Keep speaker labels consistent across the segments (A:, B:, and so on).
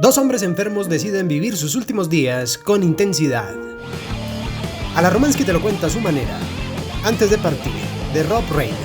A: Dos hombres enfermos deciden vivir sus últimos días con intensidad. A la Romansky te lo cuenta a su manera. Antes de partir, de Rob Reiner.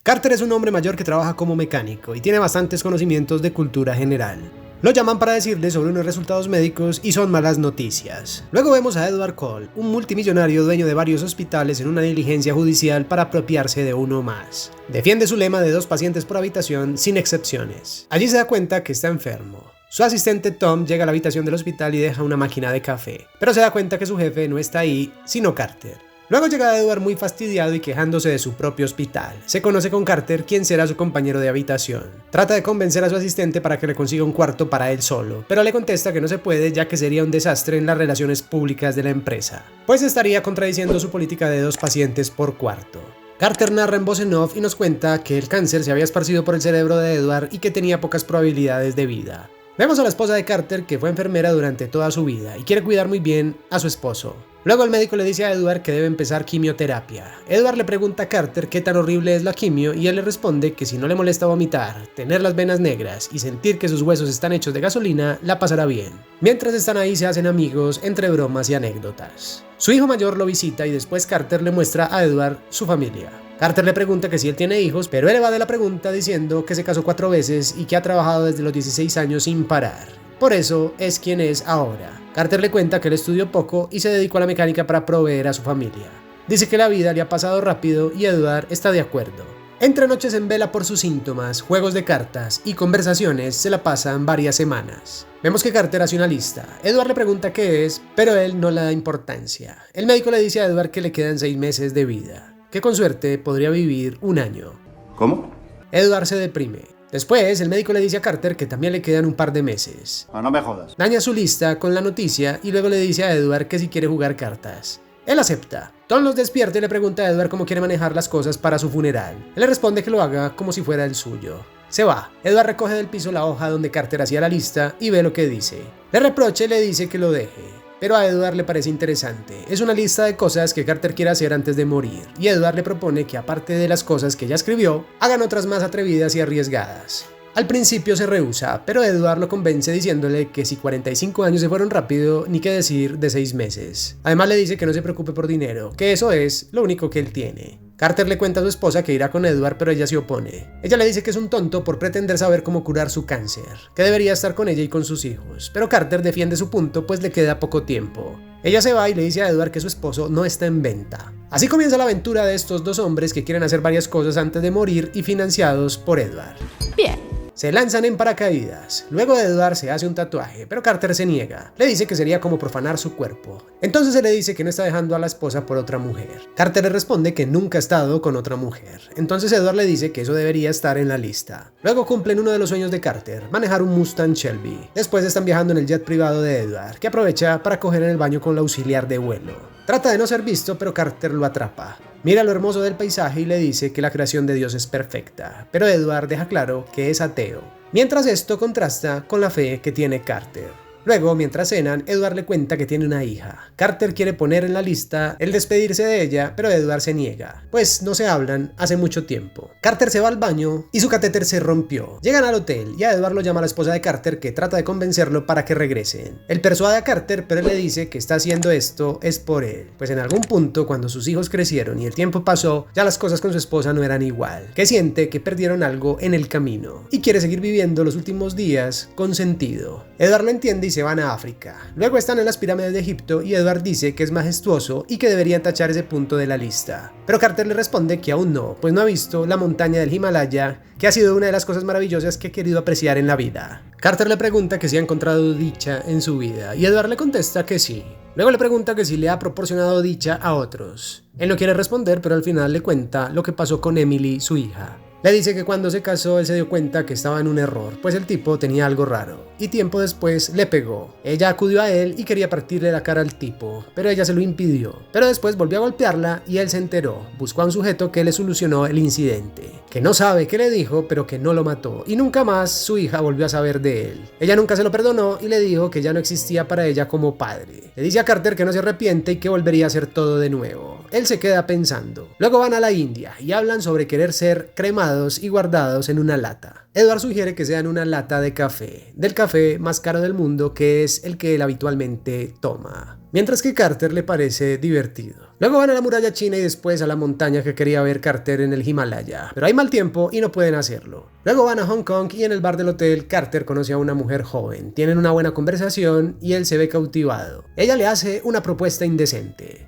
A: Carter es un hombre mayor que trabaja como mecánico y tiene bastantes conocimientos de cultura general. Lo llaman para decirle sobre unos resultados médicos y son malas noticias. Luego vemos a Edward Cole, un multimillonario dueño de varios hospitales, en una diligencia judicial para apropiarse de uno más. Defiende su lema de 2 pacientes por habitación sin excepciones. Allí se da cuenta que está enfermo. Su asistente Tom llega a la habitación del hospital y deja una máquina de café, pero se da cuenta que su jefe no está ahí, sino Carter. Luego llega Edward muy fastidiado y quejándose de su propio hospital. Se conoce con Carter, quien será su compañero de habitación. Trata de convencer a su asistente para que le consiga un cuarto para él solo, pero le contesta que no se puede, ya que sería un desastre en las relaciones públicas de la empresa, pues estaría contradiciendo su política de 2 pacientes por cuarto. Carter narra en voz en off y nos cuenta que el cáncer se había esparcido por el cerebro de Edward y que tenía pocas probabilidades de vida. Vemos a la esposa de Carter, que fue enfermera durante toda su vida y quiere cuidar muy bien a su esposo. Luego el médico le dice a Edward que debe empezar quimioterapia. Edward le pregunta a Carter qué tan horrible es la quimio y él le responde que si no le molesta vomitar, tener las venas negras y sentir que sus huesos están hechos de gasolina, la pasará bien. Mientras están ahí se hacen amigos entre bromas y anécdotas. Su hijo mayor lo visita y después Carter le muestra a Edward su familia. Carter le pregunta que si él tiene hijos, pero él evade la pregunta diciendo que se casó 4 veces y que ha trabajado desde los 16 años sin parar. Por eso es quien es ahora. Carter le cuenta que él estudió poco y se dedicó a la mecánica para proveer a su familia. Dice que la vida le ha pasado rápido y Edward está de acuerdo. Entre noches en vela por sus síntomas, juegos de cartas y conversaciones se la pasan varias semanas. Vemos que Carter hace una lista. Edward le pregunta qué es, pero él no le da importancia. El médico le dice a Edward que le quedan 6 meses de vida, que con suerte podría vivir 1 año.
B: ¿Cómo?
A: Edward se deprime. Después, el médico le dice a Carter que también le quedan un par de meses.
B: No me jodas.
A: Daña su lista con la noticia y luego le dice a Edward que si quiere jugar cartas. Él acepta. Tom los despierta y le pregunta a Edward cómo quiere manejar las cosas para su funeral. Él le responde que lo haga como si fuera el suyo. Se va. Edward recoge del piso la hoja donde Carter hacía la lista y ve lo que dice. Le reprocha y le dice que lo deje. Pero a Edward le parece interesante. Es una lista de cosas que Carter quiere hacer antes de morir, y Edward le propone que aparte de las cosas que ya escribió, hagan otras más atrevidas y arriesgadas. Al principio se rehúsa, pero Edward lo convence diciéndole que si 45 años se fueron rápido, ni qué decir de 6 meses. Además le dice que no se preocupe por dinero, que eso es lo único que él tiene. Carter le cuenta a su esposa que irá con Edward, pero ella se opone. Ella le dice que es un tonto por pretender saber cómo curar su cáncer, que debería estar con ella y con sus hijos, pero Carter defiende su punto pues le queda poco tiempo. Ella se va y le dice a Edward que su esposo no está en venta. Así comienza la aventura de estos 2 hombres que quieren hacer varias cosas antes de morir y financiados por Edward.
C: Bien.
A: Se lanzan en paracaídas. Luego Edward se hace un tatuaje, pero Carter se niega. Le dice que sería como profanar su cuerpo. Entonces se le dice que no está dejando a la esposa por otra mujer. Carter le responde que nunca ha estado con otra mujer. Entonces Edward le dice que eso debería estar en la lista. Luego cumplen uno de los sueños de Carter, manejar un Mustang Shelby. Después están viajando en el jet privado de Edward, que aprovecha para coger en el baño con la auxiliar de vuelo. Trata de no ser visto, pero Carter lo atrapa. Mira lo hermoso del paisaje y le dice que la creación de Dios es perfecta, pero Edward deja claro que es ateo. Mientras esto contrasta con la fe que tiene Carter. Luego, mientras cenan, Edward le cuenta que tiene una hija. Carter quiere poner en la lista el despedirse de ella, pero Edward se niega, pues no se hablan hace mucho tiempo. Carter se va al baño y su catéter se rompió. Llegan al hotel y a Edward lo llama la esposa de Carter, que trata de convencerlo para que regresen. Él persuade a Carter, pero él le dice que está haciendo esto es por él, pues en algún punto cuando sus hijos crecieron y el tiempo pasó, ya las cosas con su esposa no eran igual, que siente que perdieron algo en el camino y quiere seguir viviendo los últimos días con sentido. Edward lo entiende y se van a África. Luego están en las pirámides de Egipto y Edward dice que es majestuoso y que deberían tachar ese punto de la lista. Pero Carter le responde que aún no, pues no ha visto la montaña del Himalaya, que ha sido una de las cosas maravillosas que he querido apreciar en la vida. Carter le pregunta que si ha encontrado dicha en su vida y Edward le contesta que sí. Luego le pregunta que si le ha proporcionado dicha a otros. Él no quiere responder, pero al final le cuenta lo que pasó con Emily, su hija. Le dice que cuando se casó él se dio cuenta que estaba en un error, pues el tipo tenía algo raro, y tiempo después le pegó. Ella acudió a él y quería partirle la cara al tipo, pero ella se lo impidió. Pero después volvió a golpearla y él se enteró. Buscó a un sujeto que le solucionó el incidente, que no sabe qué le dijo, pero que no lo mató, y nunca más su hija volvió a saber de él. Ella nunca se lo perdonó y le dijo que ya no existía para ella como padre. Le dice a Carter que no se arrepiente y que volvería a hacer todo de nuevo. Él se queda pensando. Luego van a la India y hablan sobre querer ser cremados tomados y guardados en una lata. Edward sugiere que sean una lata de café, del café más caro del mundo, que es el que él habitualmente toma, mientras que Carter le parece divertido. Luego van a la muralla china y después a la montaña que quería ver Carter en el Himalaya, pero hay mal tiempo y no pueden hacerlo. Luego van a Hong Kong y en el bar del hotel Carter conoce a una mujer joven, tienen una buena conversación y él se ve cautivado. Ella le hace una propuesta indecente.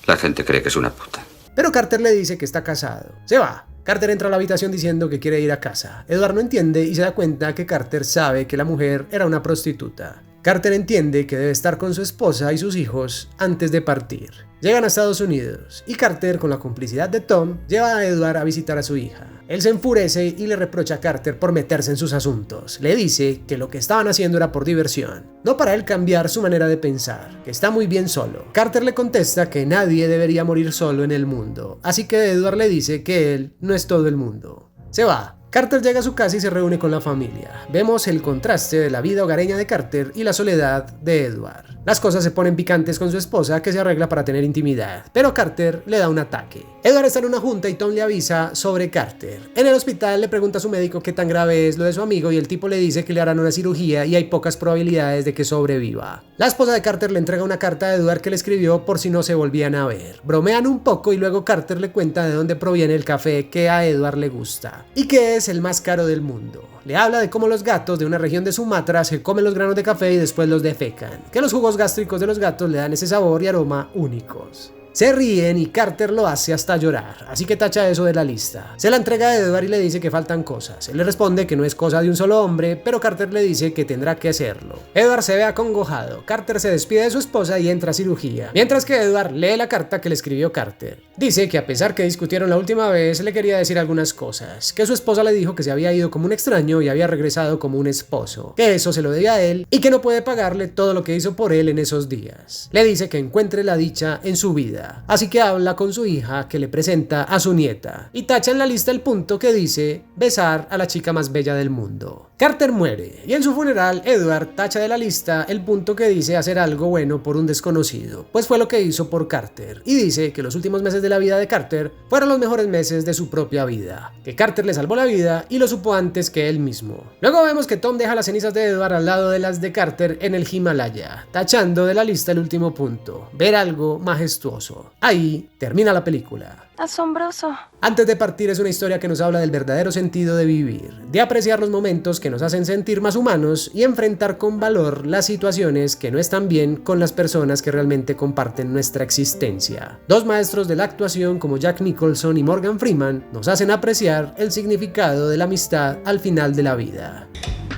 B: La gente cree que es una puta.
A: Pero Carter le dice que está casado. Se va. Carter entra a la habitación diciendo que quiere ir a casa. Edward no entiende y se da cuenta que Carter sabe que la mujer era una prostituta. Carter entiende que debe estar con su esposa y sus hijos antes de partir. Llegan a Estados Unidos y Carter, con la complicidad de Tom, lleva a Edward a visitar a su hija. Él se enfurece y le reprocha a Carter por meterse en sus asuntos. Le dice que lo que estaban haciendo era por diversión, no para él cambiar su manera de pensar, que está muy bien solo. Carter le contesta que nadie debería morir solo en el mundo, así que Edward le dice que él no es todo el mundo. Se va. Carter llega a su casa y se reúne con la familia. Vemos el contraste de la vida hogareña de Carter y la soledad de Edward. Las cosas se ponen picantes con su esposa, que se arregla para tener intimidad, pero Carter le da un ataque. Edward está en una junta y Tom le avisa sobre Carter. En el hospital le pregunta a su médico qué tan grave es lo de su amigo y el tipo le dice que le harán una cirugía y hay pocas probabilidades de que sobreviva. La esposa de Carter le entrega una carta a Edward que le escribió por si no se volvían a ver. Bromean un poco y luego Carter le cuenta de dónde proviene el café que a Edward le gusta y que es el más caro del mundo. Le habla de cómo los gatos de una región de Sumatra se comen los granos de café y después los defecan, que los jugos gástricos de los gatos le dan ese sabor y aroma únicos. Se ríen y Carter lo hace hasta llorar, así que tacha eso de la lista. Se la entrega a Edward y le dice que faltan cosas. Él le responde que no es cosa de un solo hombre, pero Carter le dice que tendrá que hacerlo. Edward se ve acongojado. Carter se despide de su esposa y entra a cirugía, mientras que Edward lee la carta que le escribió Carter. Dice que a pesar que discutieron la última vez, le quería decir algunas cosas, que su esposa le dijo que se había ido como un extraño y había regresado como un esposo, que eso se lo debía a él y que no puede pagarle todo lo que hizo por él en esos días. Le dice que encuentre la dicha en su vida. Así que habla con su hija, que le presenta a su nieta, y tacha en la lista el punto que dice besar a la chica más bella del mundo. Carter muere, y en su funeral Edward tacha de la lista el punto que dice hacer algo bueno por un desconocido, pues fue lo que hizo por Carter, y dice que los últimos meses de la vida de Carter fueron los mejores meses de su propia vida, que Carter le salvó la vida y lo supo antes que él mismo. Luego vemos que Tom deja las cenizas de Edward al lado de las de Carter en el Himalaya, tachando de la lista el último punto, ver algo majestuoso. Ahí termina la película.
C: Asombroso.
A: Antes de partir es una historia que nos habla del verdadero sentido de vivir, de apreciar los momentos que nos hacen sentir más humanos y enfrentar con valor las situaciones que no están bien con las personas que realmente comparten nuestra existencia. Dos maestros de la actuación como Jack Nicholson y Morgan Freeman nos hacen apreciar el significado de la amistad al final de la vida.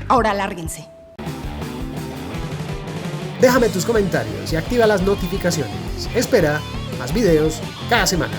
D: Ahora lárguense.
A: Déjame tus comentarios y activa las notificaciones. Espera más videos cada semana.